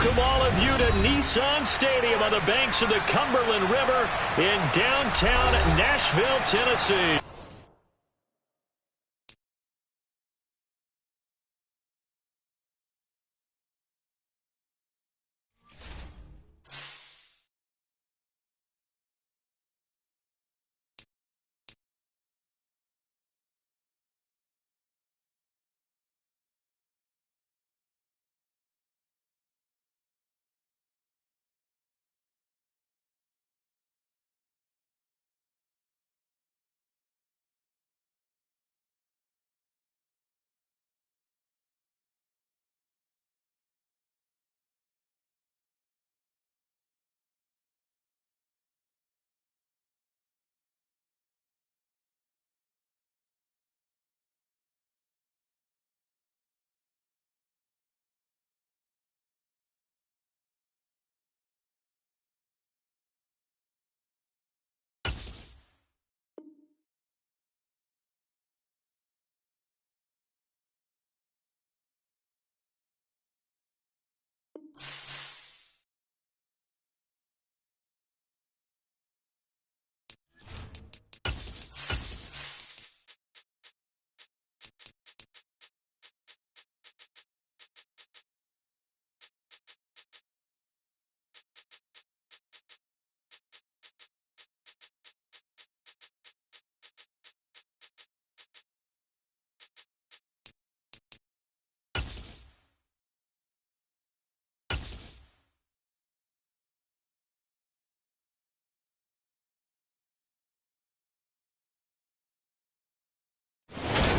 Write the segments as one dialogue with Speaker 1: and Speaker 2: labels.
Speaker 1: welcome all of you to Nissan Stadium on the banks of the Cumberland River in downtown Nashville, Tennessee.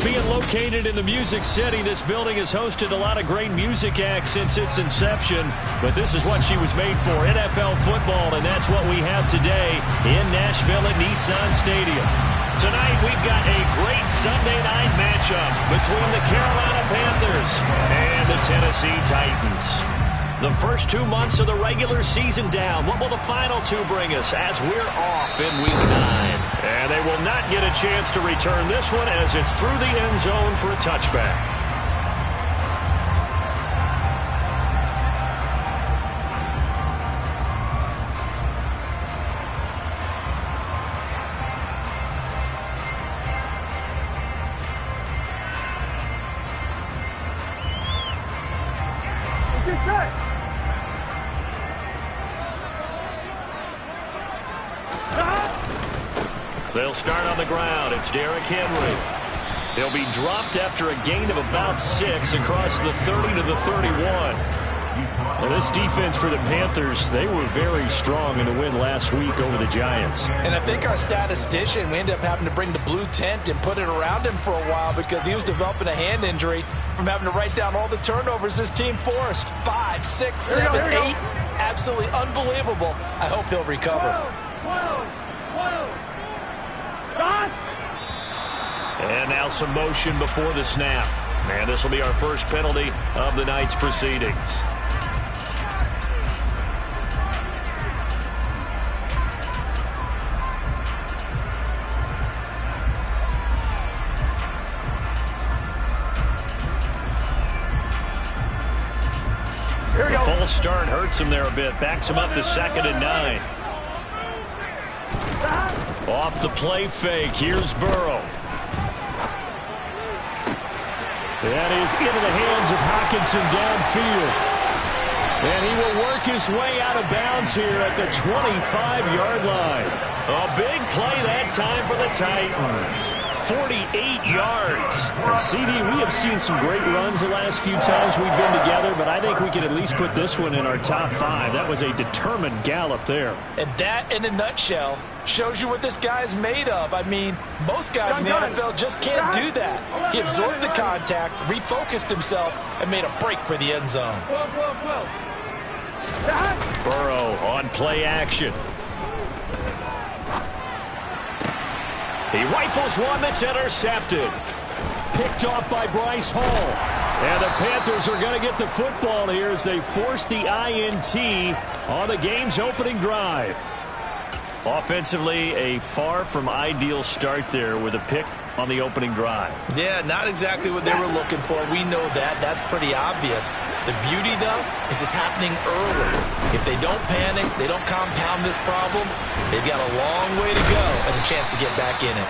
Speaker 1: Being located in the Music City, this building has hosted a lot of great music acts since its inception, but this is what she was made for, NFL football, and that's what we have today in Nashville at Nissan Stadium. Tonight, we've got a great Sunday night matchup between the Carolina Panthers and the Tennessee Titans. The first 2 months of the regular season down. What will the final two bring us as we're off in Week 9? And they will not get a chance to return this one as it's through the end zone for a touchback. They'll start on the ground. It's Derrick Henry. He'll be dropped after a gain of about 6 across the 30 to the 31.
Speaker 2: Well, this defense for the Panthers, they were very strong in the win last week over the Giants.
Speaker 3: And I think our statistician, we ended up having to bring the blue tent and put it around him for a while because he was developing a hand injury from having to write down all the turnovers this team forced. 5, 6, 7, 8. Absolutely unbelievable. I hope he'll recover.
Speaker 1: And now some motion before the snap. And this will be our first penalty of the night's proceedings. The false start hurts him there a bit. Backs him up to 2nd and 9. Off the play fake. Here's Burrow. That is into the hands of Hockenson downfield. And he will work his way out of bounds here at the 25-yard line. A big play that time for the Titans. 48 yards.
Speaker 2: And CD, we have seen some great runs the last few times we've been together, but I think we can at least put this one in our top 5. That was a determined gallop there.
Speaker 3: And that, in a nutshell, shows you what this guy's made of. I mean, most guys in the NFL just can't do that. He absorbed the contact, refocused himself, and made a break for the end zone.
Speaker 1: Burrow on play action. He rifles one that's intercepted. Picked off by Bryce Hall. And the Panthers are going to get the football here as they force the INT on the game's opening drive. Offensively, a far from ideal start there with a pick on the opening drive.
Speaker 3: Yeah, not exactly what they were looking for. We know that. That's pretty obvious. The beauty, though, is it's happening early. If they don't panic, they don't compound this problem, they've got a long way to go and a chance to get back in it.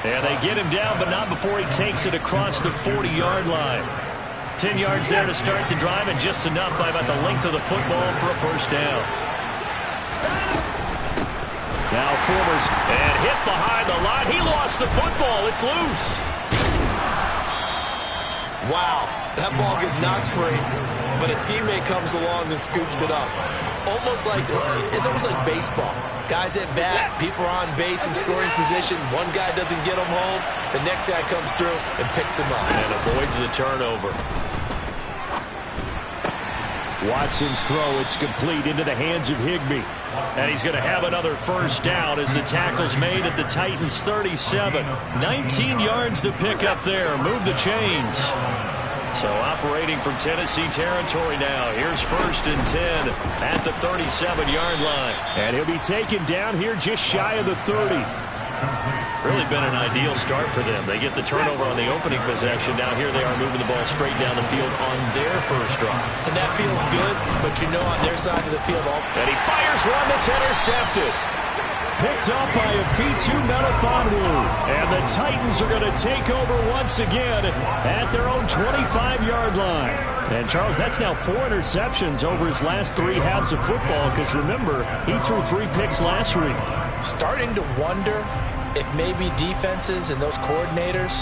Speaker 1: And they get him down, but not before he takes it across the 40-yard line. 10 yards there to start the drive, and just enough by about the length of the football for a first down. Now Formers, and hit behind the line. He lost the football. It's loose.
Speaker 3: Wow, that ball gets knocked free, but a teammate comes along and scoops it up. It's almost like baseball. Guys at bat, people are on base in scoring position. One guy doesn't get them home. The next guy comes through and picks him up.
Speaker 1: And avoids the turnover. Watson's throw, it's complete into the hands of Higbee. And he's going to have another first down as the tackle's made at the Titans' 37. 19 yards to pick up there. Move the chains. So operating from Tennessee territory now. Here's 1st and 10 at the 37-yard line.
Speaker 2: And he'll be taken down here just shy of the 30.
Speaker 1: Really been an ideal start for them. They get the turnover on the opening possession. Now here they are moving the ball straight down the field on their first drive.
Speaker 3: And that feels good, but you know on their side of the field.
Speaker 1: And he fires one that's intercepted.
Speaker 2: Picked up by Afitu Melifonwu. And the Titans are going to take over once again at their own 25-yard line. And, Charles, that's now 4 interceptions over his last 3 halves of football, because, remember, he threw 3 picks last week.
Speaker 3: Starting to wonder if maybe defenses and those coordinators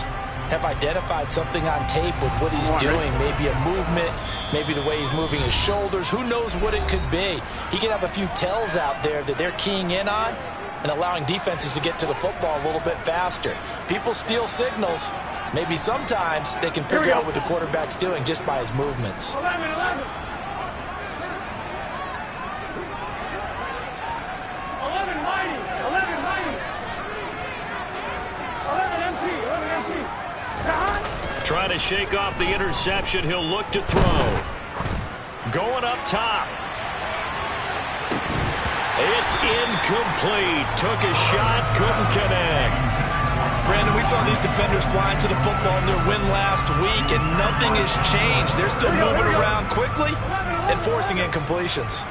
Speaker 3: have identified something on tape with what he's doing. Maybe a movement, maybe the way he's moving his shoulders. Who knows what it could be? He could have a few tells out there that they're keying in on and allowing defenses to get to the football a little bit faster. People steal signals. Maybe sometimes they can figure out what the quarterback's doing just by his movements.
Speaker 4: 11.
Speaker 1: Trying to shake off the interception. He'll look to throw. Going up top. It's incomplete. Took a shot, couldn't connect.
Speaker 3: Brandon, we saw these defenders flying to the football in their win last week, and nothing has changed. They're still moving around quickly and forcing incompletions.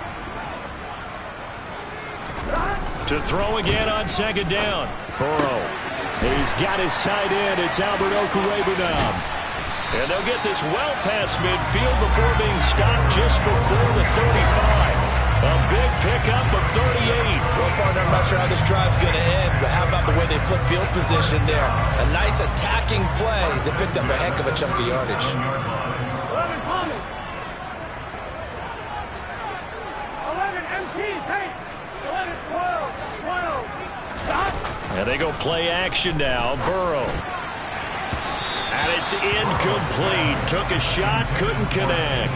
Speaker 1: To throw again on 2nd down. Burrow.
Speaker 2: He's got his tight end. It's Albert Okwuegbunam.
Speaker 1: And they'll get this well past midfield before being stopped just before the 35. A big pickup of 38.
Speaker 3: Well, partner, I'm not sure how this drive's going to end, but how about the way they flip field position there? A nice attacking play that picked up a heck of a chunk of yardage.
Speaker 4: 11 coming. 11 MT, take. 11, 12. Stop.
Speaker 1: And they go play action now. Burrow. And it's incomplete. Took a shot, couldn't connect.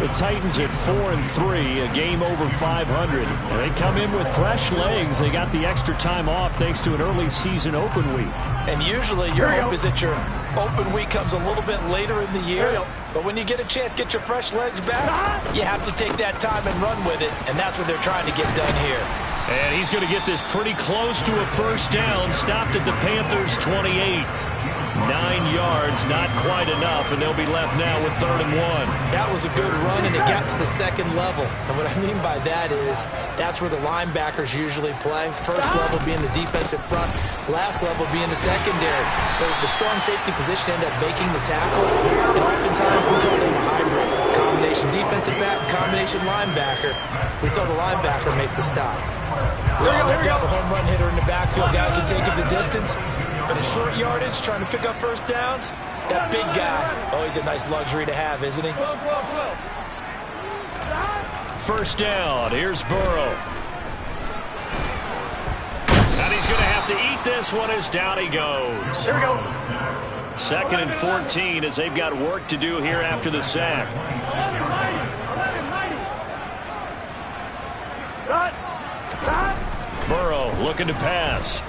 Speaker 2: The Titans at 4-3, a game over 500. And they come in with fresh legs. They got the extra time off thanks to an early season open week.
Speaker 3: And usually your hope is that your open week comes a little bit later in the year. But when you get a chance to get your fresh legs back, you have to take that time and run with it. And that's what they're trying to get done here.
Speaker 1: And he's going to get this pretty close to a first down. Stopped at the Panthers' 28. 9 yards, not quite enough, and they'll be left now with 3rd and 1.
Speaker 3: That was a good run, and it got to the 2nd level. And what I mean by that is that's where the linebackers usually play. First level being the defensive front, last level being the secondary. But the strong safety position ended up making the tackle, and oftentimes we call them a hybrid. Combination defensive back, combination linebacker. We saw the linebacker make the stop. We all hope to have a home run hitter in the backfield. Guy can take it the distance. But in short yardage, trying to pick up first downs, that big guy, always a nice luxury to have, isn't he?
Speaker 4: 12.
Speaker 1: First down, here's Burrow. And he's going to have to eat this one as down he goes.
Speaker 4: Here we go.
Speaker 1: 2nd and 14 as they've got work to do here after the sack.
Speaker 4: 11.
Speaker 1: Burrow looking to pass.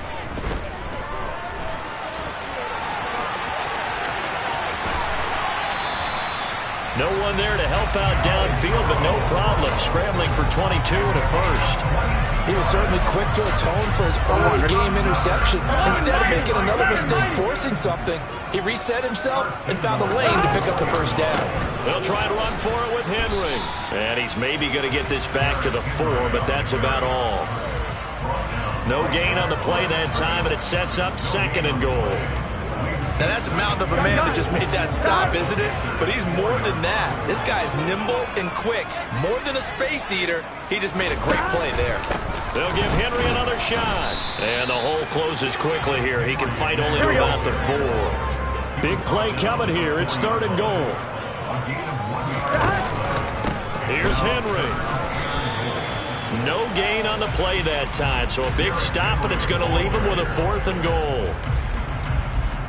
Speaker 1: No one there to help out downfield, but no problem scrambling for 22 and a first.
Speaker 3: He was certainly quick to atone for his early game interception. Instead of making another mistake forcing something, he reset himself and found a lane to pick up the first down.
Speaker 1: They'll try to run for it with Henry. And he's maybe going to get this back to the 4, but that's about all. No gain on the play that time, and it sets up 2nd and goal.
Speaker 3: Now, that's a mountain of a man that just made that stop, isn't it? But he's more than that. This guy's nimble and quick. More than a space eater, he just made a great play there.
Speaker 1: They'll give Henry another shot. And the hole closes quickly here. He can fight only to about the 4.
Speaker 2: Big play coming here. It's 3rd and goal.
Speaker 1: Here's Henry. No gain on the play that time, so a big stop, and it's going to leave him with a 4th and goal.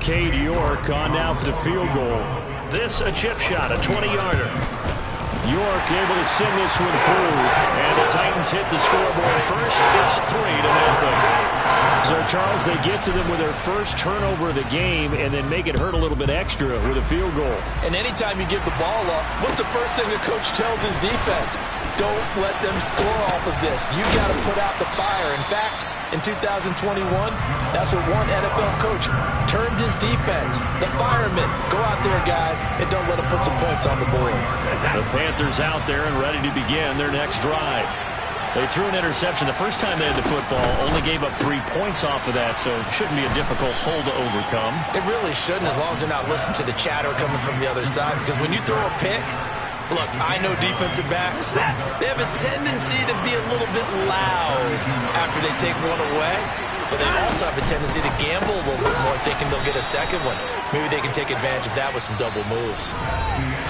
Speaker 2: Cade York on now for the field goal.
Speaker 1: This a chip shot, a 20-yarder.
Speaker 2: York able to send this one through.
Speaker 1: And the Titans hit the scoreboard first. It's 3-0.
Speaker 2: So, Charles, they get to them with their first turnover of the game and then make it hurt a little bit extra with a field goal.
Speaker 3: And anytime you give the ball up, what's the first thing the coach tells his defense? Don't let them score off of this. You got to put out the fire. In fact, in 2021, that's what one NFL coach termed his defense. The firemen. Go out there, guys, and don't let them put some points on the board.
Speaker 1: The Panthers out there and ready to begin their next drive. They threw an interception the first time they had the football, only gave up 3 points off of that, so it shouldn't be a difficult hole to overcome.
Speaker 3: It really shouldn't, as long as you're not listening to the chatter coming from the other side, because when you throw a pick, look, I know defensive backs, they have a tendency to be a little bit loud after they take one away, but they also have a tendency to gamble a little bit more, thinking they'll get a second one. Maybe they can take advantage of that with some double moves.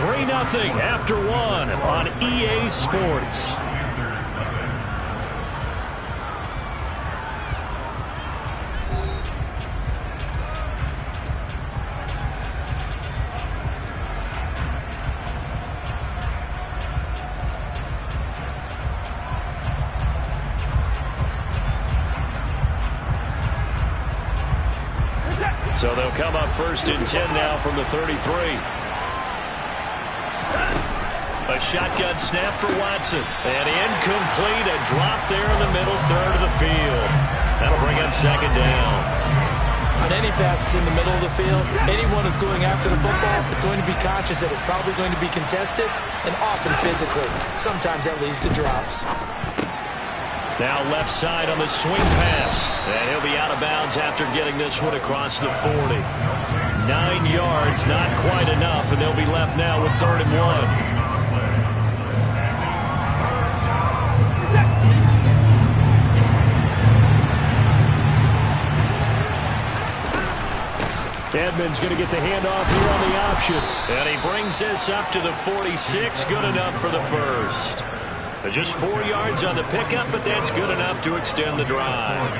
Speaker 1: 3-0 after 1 on EA Sports. So they'll come up 1st and 10 now from the 33. A shotgun snap for Watson. And incomplete. A drop there in the middle third of the field. That'll bring up 2nd down.
Speaker 3: On any passes in the middle of the field, anyone who's going after the football is going to be conscious that it's probably going to be contested, and often physically. Sometimes that leads to drops.
Speaker 1: Now left side on the swing pass. And he'll be out of bounds after getting this one across the 40. 9 yards, not quite enough, and they'll be left now with 3rd and 1.
Speaker 2: Edmonds going to get the handoff here on the option.
Speaker 1: And he brings this up to the 46. Good enough for the first. Just 4 yards on the pickup, but that's good enough to extend the drive.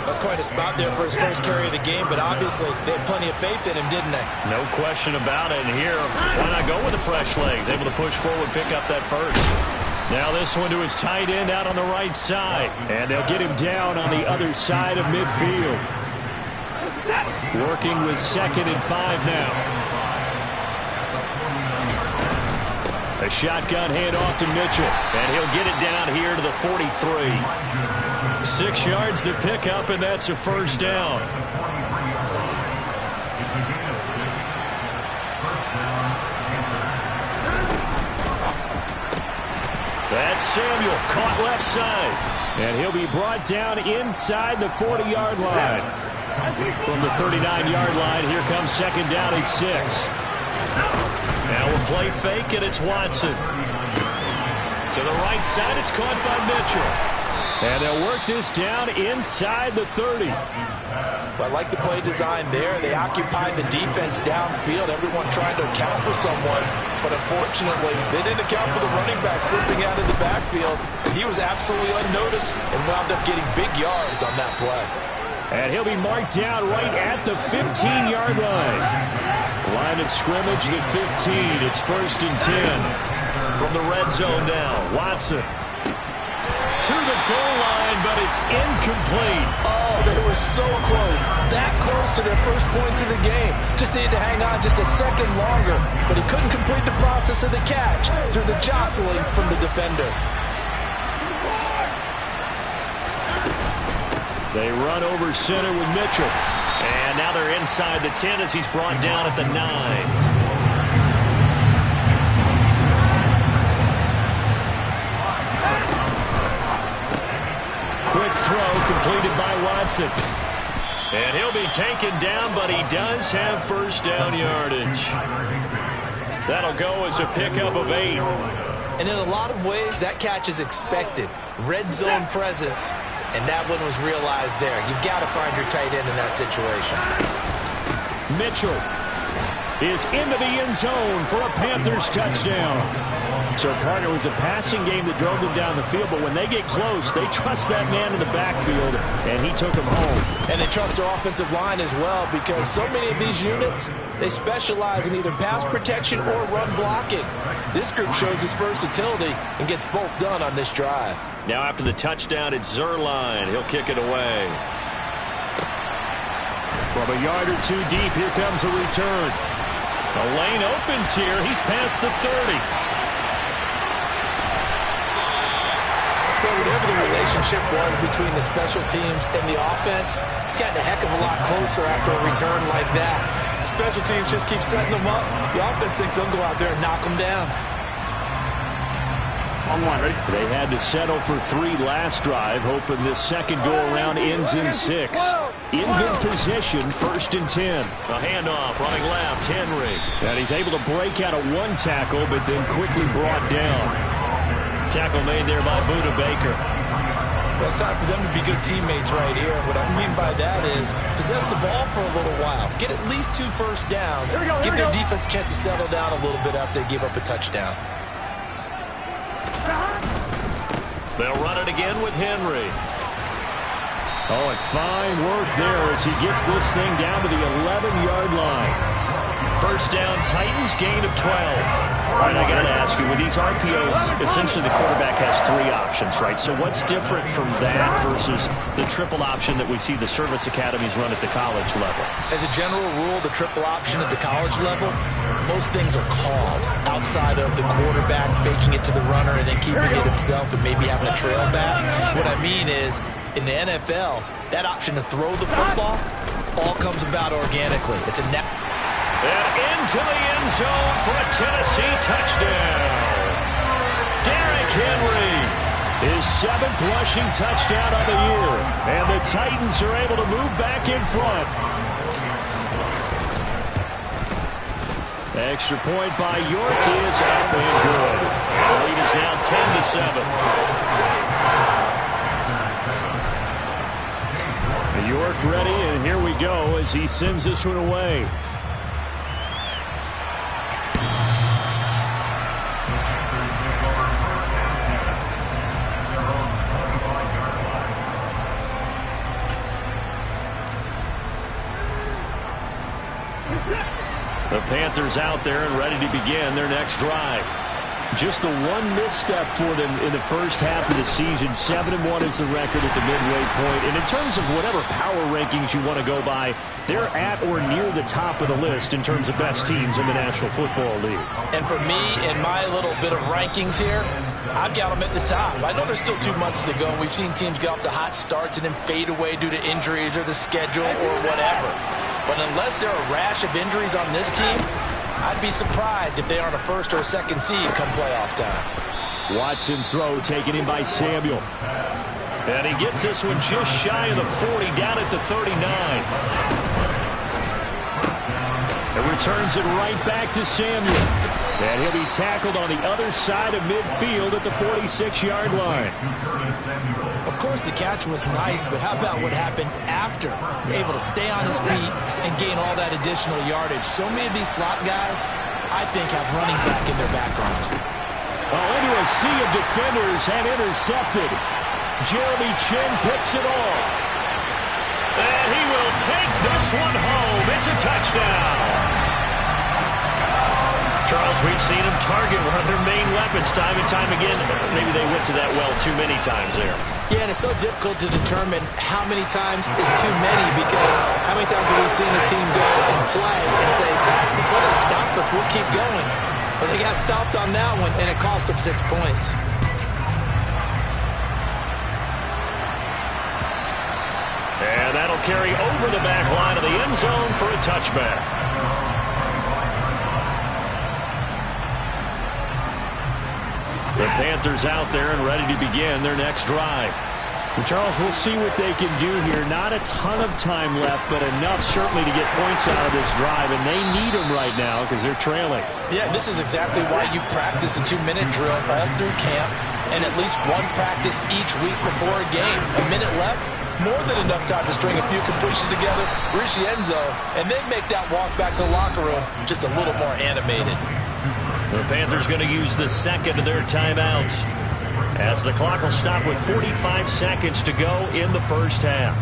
Speaker 3: That's quite a spot there for his first carry of the game, but obviously they had plenty of faith in him, didn't they?
Speaker 1: No question about it. And here, why not go with the fresh legs? Able to push forward, pick up that first.
Speaker 2: Now this one to his tight end out on the right side. And they'll get him down on the other side of midfield. Working with 2nd and 5 now. A shotgun handoff to Mitchell.
Speaker 1: And he'll get it down here to the 43. 6 yards to pick up, and that's a first down. That's Samuel, caught left side.
Speaker 2: And he'll be brought down inside the 40-yard line. From the 39-yard line, here comes 2nd down at 6.
Speaker 1: Now we'll play fake, and it's Watson. To the right side, it's caught by Mitchell.
Speaker 2: And they'll work this down inside the 30.
Speaker 3: I like the play design there. They occupied the defense downfield, everyone trying to account for someone. But unfortunately, they didn't account for the running back slipping out of the backfield. He was absolutely unnoticed and wound up getting big yards on that play.
Speaker 2: And he'll be marked down right at the 15-yard line. Line of scrimmage, the 15. It's 1st and 10.
Speaker 1: From the red zone now, Watson. To the goal line, but it's incomplete.
Speaker 3: Oh, there was were so close, that close to their first points of the game. Just needed to hang on just a second longer, but he couldn't complete the process of the catch through the jostling from the defender.
Speaker 1: They run over center with Mitchell. And now they're inside the 10 as he's brought down at the 9. Quick throw completed by Watson. And he'll be taken down, but he does have first down yardage. That'll go as a pickup of 8.
Speaker 3: And in a lot of ways, that catch is expected. Red zone presence, and that one was realized there. You've got to find your tight end in that situation.
Speaker 2: Mitchell is into the end zone for a Panthers touchdown. So, partner, it was a passing game that drove them down the field, but when they get close, they trust that man in the backfield, and he took them home.
Speaker 3: And they trust their offensive line as well, because so many of these units, they specialize in either pass protection or run blocking. This group shows its versatility and gets both done on this drive.
Speaker 1: Now after the touchdown, it's Zuerlein. He'll kick it away.
Speaker 2: From a yard or two deep, here comes a return.
Speaker 1: The lane opens here. He's past the 30.
Speaker 3: Whatever the relationship was between the special teams and the offense, it's gotten a heck of a lot closer after a return like that. The special teams just keep setting them up. The offense thinks they'll go out there and knock them down.
Speaker 4: On one, ready?
Speaker 2: They had to settle for 3 last drive, hoping this second go-around ends in 6. In good position, 1st and 10.
Speaker 1: A handoff, running left, Henry.
Speaker 2: And he's able to break out of 1 tackle, but then quickly brought down.
Speaker 1: Tackle made there by Budda Baker.
Speaker 3: Well, it's time for them to be good teammates right here. What I mean by that is possess the ball for a little while. Get at least 2 first downs. Give their defense a chance to settle down a little bit after they give up a touchdown.
Speaker 1: They'll run it again with Henry.
Speaker 2: Oh, and fine work there as he gets this thing down to the 11-yard line.
Speaker 1: First down, Titans, gain of 12. All right, I got to ask you, with these RPOs, essentially the quarterback has 3 options, right? So what's different from that versus the triple option that we see the service academies run at the college level?
Speaker 3: As a general rule, the triple option at the college level, most things are called outside of the quarterback faking it to the runner and then keeping it himself and maybe having a trail back. What I mean is, in the NFL, that option to throw the football all comes about organically. It's a net.
Speaker 1: And into the end zone for a Tennessee touchdown. Derrick Henry.
Speaker 2: His 7th rushing touchdown of the year. And the Titans are able to move back in front. Extra point by York is up and good.
Speaker 1: The lead is now 10-7.
Speaker 2: York ready, and here we go as he sends this one away.
Speaker 1: The Panthers out there and ready to begin their next drive.
Speaker 2: Just the one misstep for them in the first half of the season. 7-1 is the record at the midway point. And in terms of whatever power rankings you want to go by, they're at or near the top of the list in terms of best teams in the National Football League.
Speaker 3: And for me, in my little bit of rankings here, I've got them at the top. I know there's still 2 months to go. We've seen teams get off to hot starts and then fade away due to injuries or the schedule or whatever. But unless there are a rash of injuries on this team, I'd be surprised if they aren't a 1st or a 2nd seed come playoff time.
Speaker 2: Watson's throw taken in by Samuel.
Speaker 1: And he gets this one just shy of the 40, down at the 39.
Speaker 2: And returns it right back to Samuel. And he'll be tackled on the other side of midfield at the 46-yard line.
Speaker 3: Of course, the catch was nice, but how about what happened after? Able to stay on his feet and gain all that additional yardage. So many of these slot guys, I think, have running back in their background.
Speaker 2: Well, into a sea of defenders and intercepted. Jeremy Chinn picks it off.
Speaker 1: And he will take this one home. It's a touchdown. Charles, we've seen them target one of their main weapons time and time again. Maybe they went to that well too many times there.
Speaker 3: Yeah, and it's so difficult to determine how many times is too many, because how many times have we seen a team go and play and say, until they stop us, we'll keep going. But they got stopped on that one, and it cost them 6 points.
Speaker 1: And that'll carry over the back line of the end zone for a touchback. The Panthers out there and ready to begin their next drive.
Speaker 2: Well, Charles, we'll see what they can do here. Not a ton of time left, but enough certainly to get points out of this drive, and they need them right now because they're trailing.
Speaker 3: Yeah, this is exactly why you practice a 2-minute drill all through camp, and at least one practice each week before a game. A minute left, more than enough time to string a few completions together, reach the end zone, and then make that walk back to the locker room just a little more animated.
Speaker 1: The Panthers going to use the second of their timeouts, as the clock will stop with 45 seconds to go in the first half.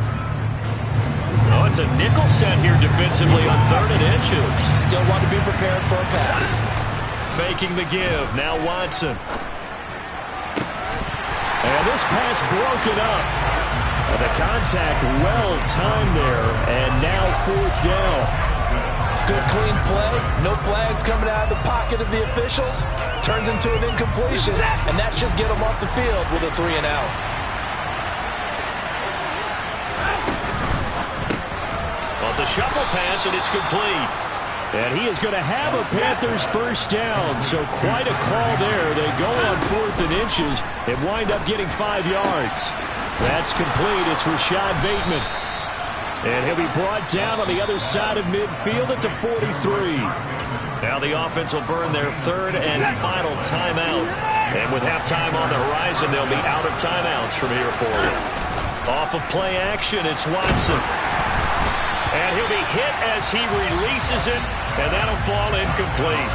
Speaker 1: Oh, it's a nickel set here defensively on 3rd and inches.
Speaker 3: Still want to be prepared for a pass.
Speaker 1: Faking the give. Now Watson. And this pass broken up. The contact well timed there, and now 4th down.
Speaker 3: Good clean play. No flags coming out of the pocket of the officials. Turns into an incompletion, and that should get them off the field with a 3 and out.
Speaker 1: Well, it's a shuffle pass, and it's complete.
Speaker 2: And he is going to have a Panthers first down, so quite a call there. They go on 4th and inches and wind up getting 5 yards. That's complete. It's Rashad Bateman. And he'll be brought down on the other side of midfield at the 43.
Speaker 1: Now the offense will burn their 3rd and final timeout. And with halftime on the horizon, they'll be out of timeouts from here forward. Off of play action, it's Watson. And he'll be hit as he releases it, and that'll fall incomplete.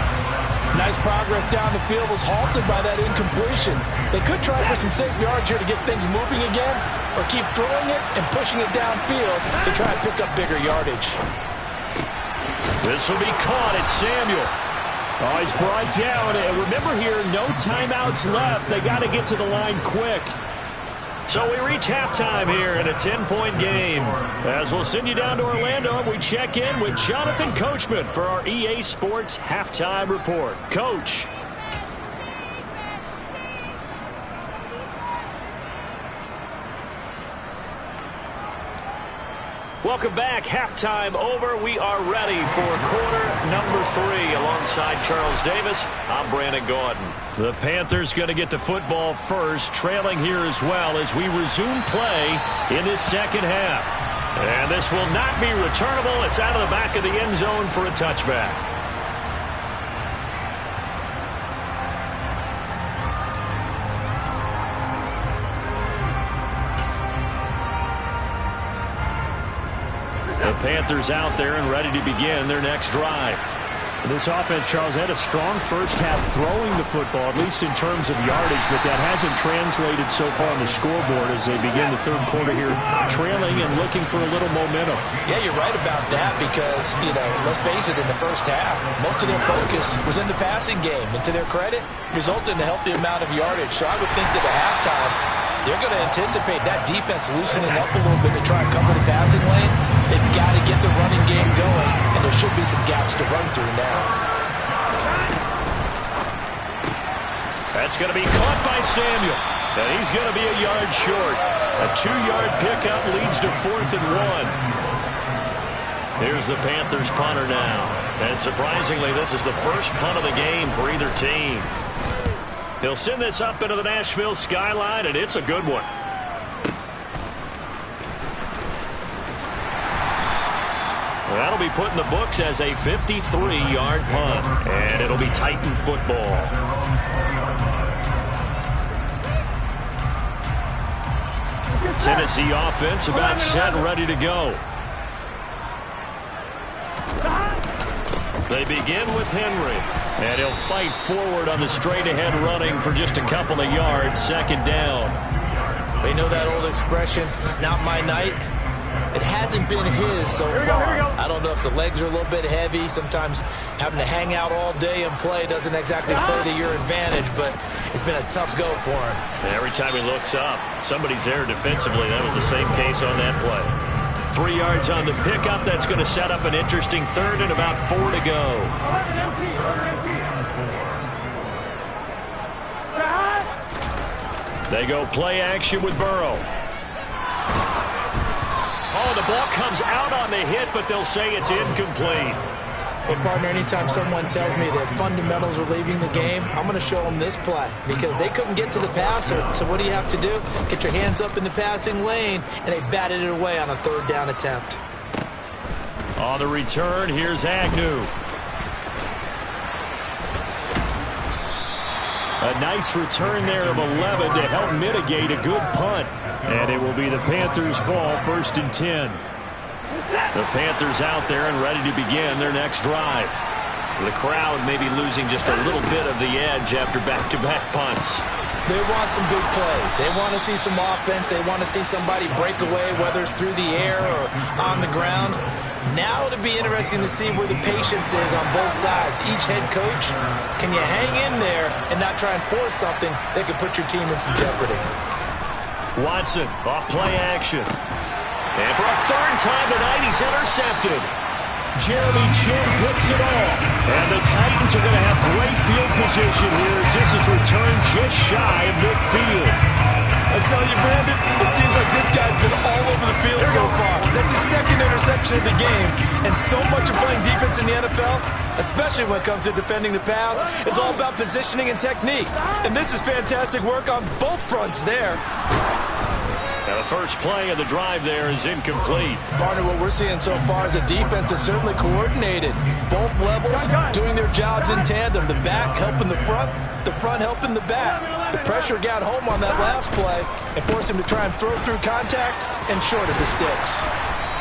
Speaker 3: Nice progress down the field, was halted by that incompletion. They could try for some safe yards here to get things moving again, or keep throwing it and pushing it downfield to try and pick up bigger yardage.
Speaker 1: This will be caught. It's Samuel.
Speaker 2: Oh, he's brought down. And remember here, no timeouts left. They got to get to the line quick.
Speaker 1: So we reach halftime here in a 10-point game. As we'll send you down to Orlando, we check in with Jonathan Coachman for our EA Sports Halftime Report. Coach. Welcome back. Halftime over. We are ready for quarter number 3. Alongside Charles Davis, I'm Brandon Gaudin. The Panthers going to get the football first, trailing here as well as we resume play in this second half. And this will not be returnable. It's out of the back of the end zone for a touchback. The Panthers out there and ready to begin their next drive.
Speaker 2: This offense, Charles, had a strong first half throwing the football, at least in terms of yardage, but that hasn't translated so far on the scoreboard as they begin the third quarter here, trailing and looking for a little momentum.
Speaker 3: Yeah, you're right about that because, let's face it, in the first half, most of their focus was in the passing game, and to their credit, resulted in a healthy amount of yardage. So I would think that at halftime, they're going to anticipate that defense loosening up a little bit to try and cover the passing lanes. They've got to get the running game going, and there should be some gaps to run through now.
Speaker 1: That's going to be caught by Samuel, and he's going to be a yard short. A 2-yard pickup leads to 4th and 1. Here's the Panthers punter now. And surprisingly, this is the first punt of the game for either team. He'll send this up into the Nashville skyline, and it's a good one. That'll be put in the books as a 53-yard punt, and it'll be Titan football. Tennessee offense about set and ready to go. They begin with Henry. And he'll fight forward on the straight-ahead running for just a couple of yards. 2nd down.
Speaker 3: We know that old expression, it's not my night. It hasn't been his so far. I don't know if the legs are a little bit heavy. Sometimes having to hang out all day and play doesn't exactly play to your advantage, but it's been a tough go for him.
Speaker 1: And every time he looks up, somebody's there defensively. That was the same case on that play. 3 yards on the pickup. That's going to set up an interesting third and about 4 to go. They go play action with Burrow. Oh, the ball comes out on the hit, but they'll say it's incomplete.
Speaker 3: Well, partner, anytime someone tells me that fundamentals are leaving the game, I'm going to show them this play because they couldn't get to the passer. So what do you have to do? Get your hands up in the passing lane, and they batted it away on a third down attempt.
Speaker 1: On the return, here's Agnew. A nice return there of 11 to help mitigate a good punt. And it will be the Panthers' ball, 1st and 10. The Panthers out there and ready to begin their next drive. The crowd may be losing just a little bit of the edge after back-to-back punts.
Speaker 3: They want some big plays. They want to see some offense. They want to see somebody break away, whether it's through the air or on the ground. Now it'll be interesting to see where the patience is on both sides. Each head coach, can you hang in there and not try and force something that could put your team in some jeopardy?
Speaker 1: Watson off play action. And for a third time tonight, he's intercepted. Jeremy Chinn picks it off. And the Titans are going to have great field position here as this is returned just shy of midfield.
Speaker 3: I tell you, Brandon, it seems like this guy's been all over the field so far. That's his 2nd interception of the game. And so much of playing defense in the NFL, especially when it comes to defending the pass, is all about positioning and technique. And this is fantastic work on both fronts there.
Speaker 1: Now the first play of the drive there is incomplete.
Speaker 3: Partner, what we're seeing so far is a defense that's certainly coordinated. Both levels doing their jobs in tandem. The back helping the front helping the back. The pressure got home on that last play and forced him to try and throw through contact and short of the sticks.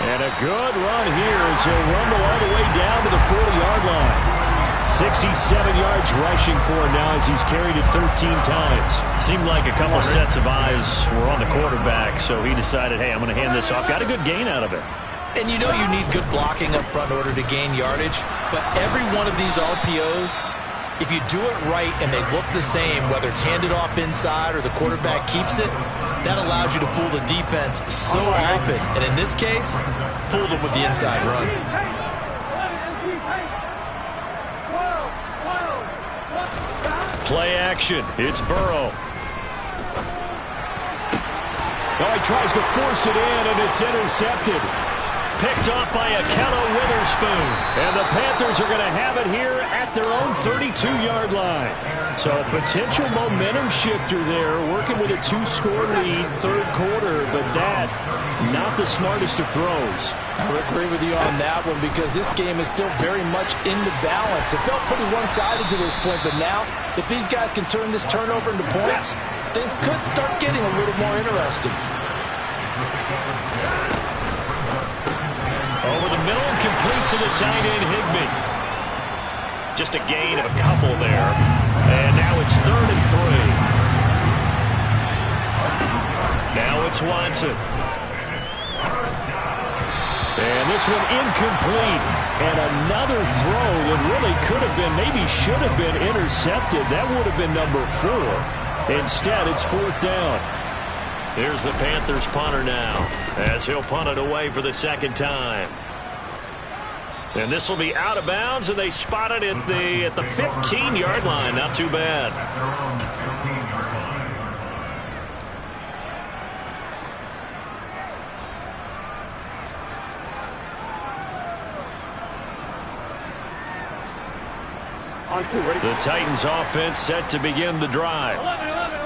Speaker 1: And a good run here as he'll rumble all the way down to the 40-yard line. 67 yards rushing for him now as he's carried it 13 times. Seemed like a couple sets of eyes were on the quarterback, so he decided, hey, I'm going to hand this off. Got a good gain out of it.
Speaker 3: And you know you need good blocking up front in order to gain yardage, but every one of these RPOs, if you do it right and they look the same, whether it's handed off inside or the quarterback keeps it, that allows you to fool the defense so often. And in this case, fooled them with the inside run.
Speaker 1: Play action. It's Burrow.
Speaker 2: Oh, he tries to force it in, and it's intercepted.
Speaker 1: Picked off by Akello Witherspoon.
Speaker 2: And the Panthers are going to have it here at their own 32-yard line. So potential momentum shifter there, working with a 2-score lead, third quarter, but that, not the smartest of throws.
Speaker 3: I would agree with you on that one because this game is still very much in the balance. It felt pretty one-sided to this point, but now, if these guys can turn this turnover into points, things could start getting a little more interesting.
Speaker 1: Over the middle, complete to the tight end, Higbee. Just a gain of a couple there. And now it's 3rd and 3. Now it's Watson.
Speaker 2: And this one incomplete. And another throw that really could have been, maybe should have been intercepted. That would have been number 4. Instead, it's 4th down.
Speaker 1: Here's the Panthers punter now as he'll punt it away for the 2nd time. And this will be out of bounds, and they spot it at the 15-yard line. Not too bad. The Titans offense set to begin the drive.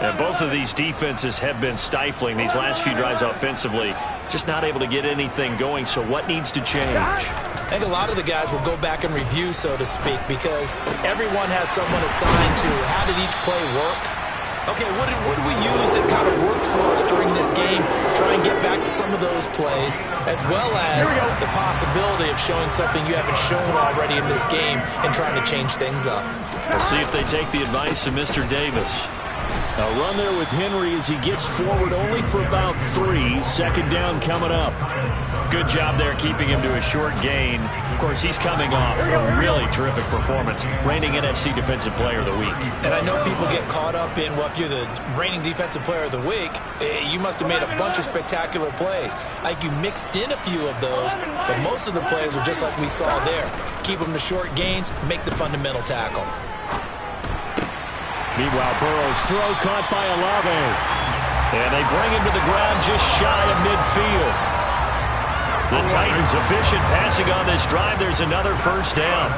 Speaker 1: And both of these defenses have been stifling these last few drives offensively. Just not able to get anything going, so what needs to change?
Speaker 3: I think a lot of the guys will go back and review, so to speak, because everyone has someone assigned to how did each play work. Okay, what did we use that kind of worked for us during this game? Try and get back to some of those plays, as well as the possibility of showing something you haven't shown already in this game and trying to change things up.
Speaker 1: We'll see if they take the advice of Mr. Davis.
Speaker 2: A run there with Henry as he gets forward only for about 3. Second down coming up.
Speaker 1: Good job there keeping him to a short gain. Of course, he's coming off a really terrific performance, reigning NFC Defensive Player of the Week.
Speaker 3: And I know people get caught up in, well, if you're the reigning Defensive Player of the Week, you must have made a bunch of spectacular plays. Like you mixed in a few of those, but most of the plays are just like we saw there. Keep them to short gains, make the fundamental tackle.
Speaker 2: Meanwhile, Burrow's throw caught by Olave. And they bring him to the ground just shy of midfield. The Titans efficient passing on this drive. There's another first down.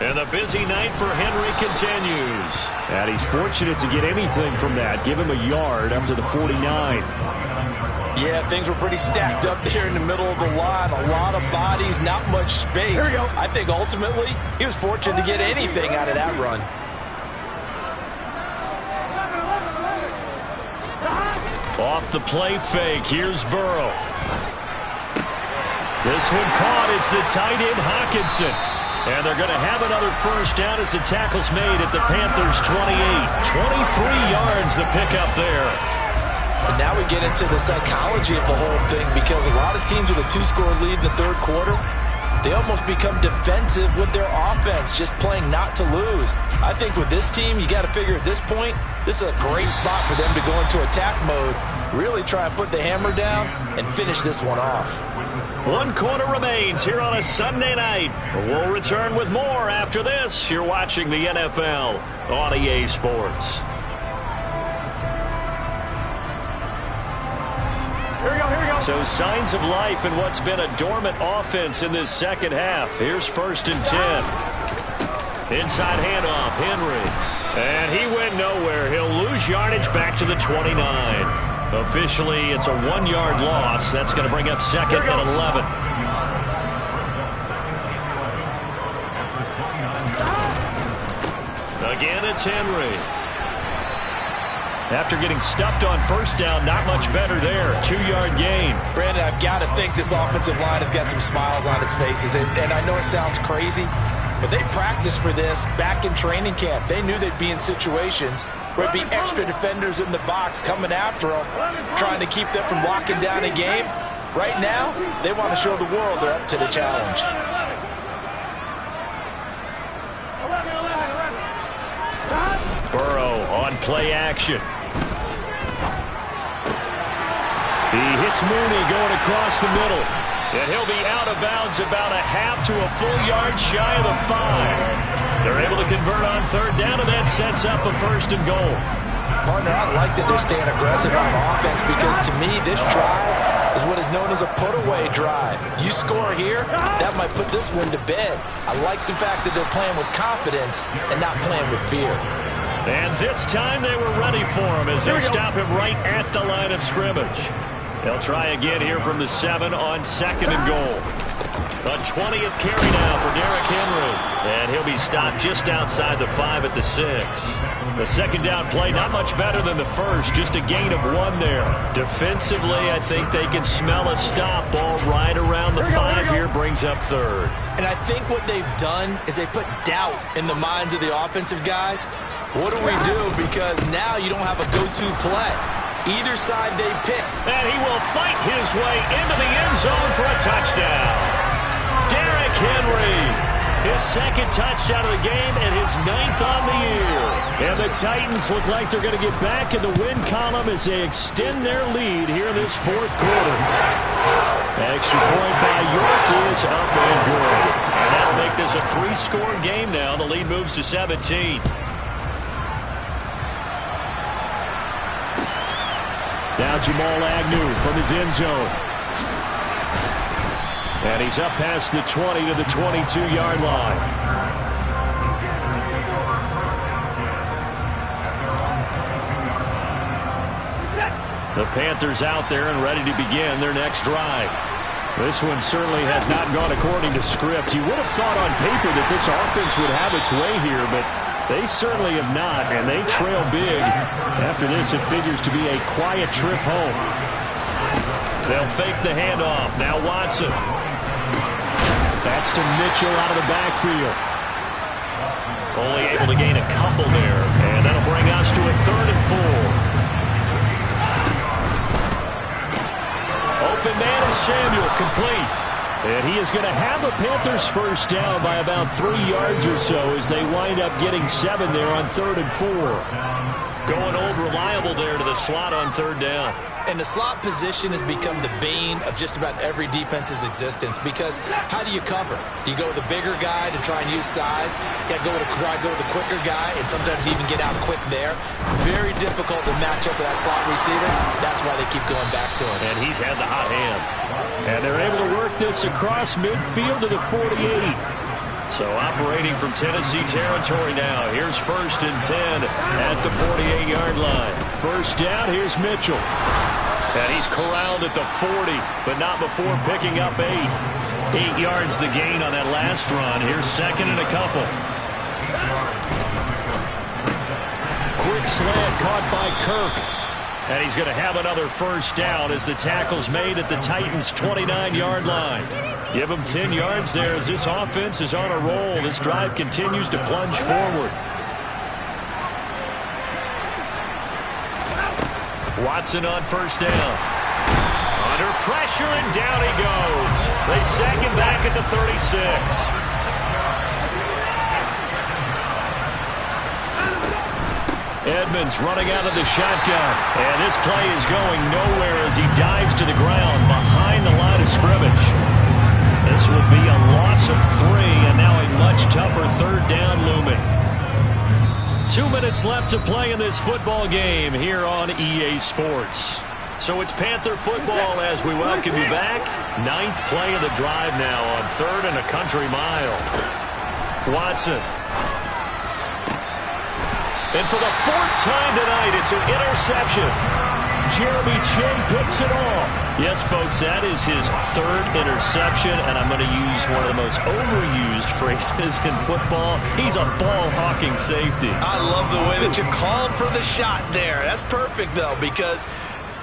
Speaker 2: And the busy night for Henry continues. And he's fortunate to get anything from that. Give him a yard up to the 49.
Speaker 3: Yeah, things were pretty stacked up there in the middle of the line. A lot of bodies, not much space. I think ultimately he was fortunate to get anything out of that run.
Speaker 1: Off the play fake, here's Burrow. This one caught, it's the tight end Hockenson. And they're going to have another first down as the tackle's made at the Panthers' 28. 23 yards the pickup there.
Speaker 3: And now we get into the psychology of the whole thing, because a lot of teams with a 2-score lead in the third quarter, they almost become defensive with their offense, just playing not to lose. I think with this team, you got to figure at this point, this is a great spot for them to go into attack mode, really try and put the hammer down and finish this one off.
Speaker 1: 1 quarter remains here on a Sunday night. We'll return with more after this. You're watching the NFL on EA Sports. So signs of life in what's been a dormant offense in this second half. Here's 1st and 10. Inside handoff, Henry. And he went nowhere. He'll lose yardage back to the 29. Officially, it's a 1-yard loss. That's going to bring up 2nd and 11. Again, it's Henry. After getting stuffed on first down, not much better there. 2-yard gain.
Speaker 3: Brandon, I've got to think this offensive line has got some smiles on its faces. And I know it sounds crazy, but they practiced for this back in training camp. They knew they'd be in situations where it'd be extra defenders in the box coming after them, trying to keep them from locking down a game. Right now, they want to show the world they're up to the challenge.
Speaker 1: Burrow on play action.
Speaker 2: He hits Mooney going across the middle.
Speaker 1: And he'll be out of bounds about a half to a full yard shy of the 5. They're able to convert on 3rd down, and that sets up a 1st and goal.
Speaker 3: Partner, I like that they're staying aggressive on offense, because to me, this drive is what is known as a put-away drive. You score here, that might put this one to bed. I like the fact that they're playing with confidence and not playing with fear.
Speaker 1: And this time they were ready for him as they stop him right at the line of scrimmage. They'll try again here from the 7 on 2nd and goal. A 20th carry now for Derrick Henry. And he'll be stopped just outside the 5 at the 6. The 2nd down play, not much better than the first, just a gain of 1 there. Defensively, I think they can smell a stop. Ball right around the 5 here, brings up 3rd.
Speaker 3: And I think what they've done is they put doubt in the minds of the offensive guys. What do we do? Because now you don't have a go-to play. Either side they pick.
Speaker 1: And he will fight his way into the end zone for a touchdown. Derrick Henry, his 2nd touchdown of the game and his 9th on the year.
Speaker 2: And the Titans look like they're going to get back in the win column as they extend their lead here in this 4th quarter. Extra point by York is up and good.
Speaker 1: And that'll make this a 3-score game now. The lead moves to 17.
Speaker 2: Now Jamal Agnew from his end zone. And he's up past the 20 to the 22-yard line. The Panthers out there and ready to begin their next drive. This one certainly has not gone according to script. You would have thought on paper that this offense would have its way here, but they certainly have not, and they trail big. After this, it figures to be a quiet trip home.
Speaker 1: They'll fake the handoff. Now Watson.
Speaker 2: That's to Mitchell out of the backfield.
Speaker 1: Only able to gain a couple there, and that'll bring us to a 3rd and 4. Open man is Samuel, complete. And he is going to have a Panthers first down by about 3 yards or so as they wind up getting 7 there on 3rd and 4. Going old reliable there to the slot on 3rd down.
Speaker 3: And the slot position has become the bane of just about every defense's existence, because how do you cover? Do you go with a bigger guy to try and use size? You got to try to go with a quicker guy, and sometimes you even get out quick there. Very difficult to match up with that slot receiver. That's why they keep going back to him.
Speaker 1: And he's had the hot hand. And they're able to work this across midfield to the 48. So operating from Tennessee territory now. Here's 1st and 10 at the 48-yard line. First down, here's Mitchell. And he's corralled at the 40, but not before picking up 8. 8 yards the gain on that last run. Here's 2nd and a couple. Quick slant caught by Kirk. And he's going to have another first down as the tackle's made at the Titans' 29-yard line. Give him 10 yards there as this offense is on a roll. This drive continues to plunge forward. Watson on first down. Under pressure, and down he goes. They sack him back at the 36. Edmonds running out of the shotgun. And this play is going nowhere as he dives to the ground behind the line of scrimmage. This will be a loss of 3, and now a much tougher 3rd down looming. 2 minutes left to play in this football game here on EA Sports. So it's Panther football as we welcome you back. 9th play of the drive now on 3rd and a country mile. Watson. And for the 4th time tonight, it's an interception. Jeremy Chinn picks it off. Yes, folks, that is his 3rd interception, and I'm going to use one of the most overused phrases in football. He's a ball-hawking safety.
Speaker 3: I love the way that you called for the shot there. That's perfect, though, because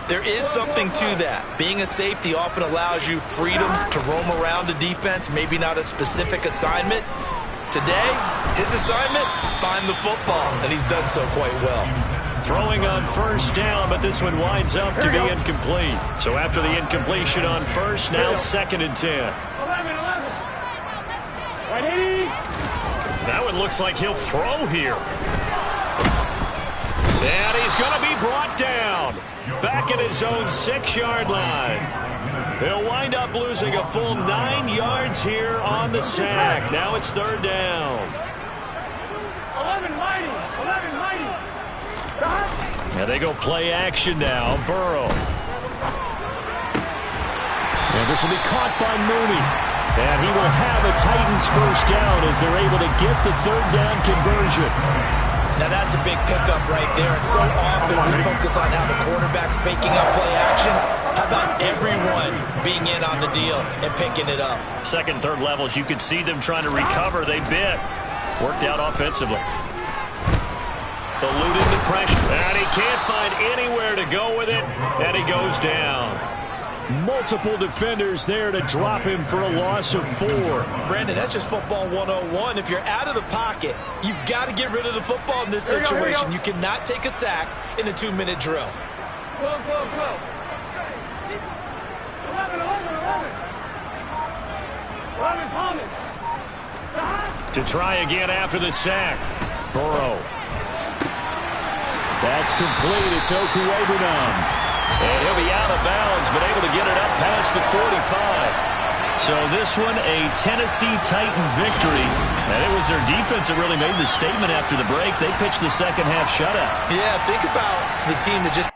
Speaker 3: there is something to that. Being a safety often allows you freedom to roam around a defense, maybe not a specific assignment. Today, his assignment, find the football, and he's done so quite well.
Speaker 1: Throwing on first down, but this one winds up to be incomplete. So after the incompletion on first, now 2nd and 10.
Speaker 4: 11. Ready?
Speaker 1: That one looks like he'll throw here. And he's going to be brought down. Back at his own 6-yard line. He'll wind up losing a full 9 yards here on the sack. Now it's 3rd down.
Speaker 4: 11 mighty. 11 mighty. Stop.
Speaker 1: And they go play action now. Burrow. And this will be caught by Mooney. And he will have a Titans first down as they're able to get the 3rd down conversion.
Speaker 3: Now that's a big pickup right there, and so often we focus on how the quarterback's faking up play action. How about everyone being in on the deal and picking it up?
Speaker 1: 2nd, 3rd levels, you could see them trying to recover. They bit. Worked out offensively. Eluded the pressure, and he can't find anywhere to go with it, and he goes down. Multiple defenders there to drop him for a loss of 4.
Speaker 3: Brandon, that's just football 101. If you're out of the pocket, you've got to get rid of the football in this situation. You cannot take a sack in a 2-minute drill.
Speaker 4: Go. 11. 11 Thomas.
Speaker 1: To try again after the sack. Burrow. That's complete. It's Okuegbunam. And he'll be out of bounds, but able to get it up past the 45. So this one, a Tennessee Titan victory. And it was their defense that really made the statement after the break. They pitched the second half shutout.
Speaker 3: Yeah, think about the team that just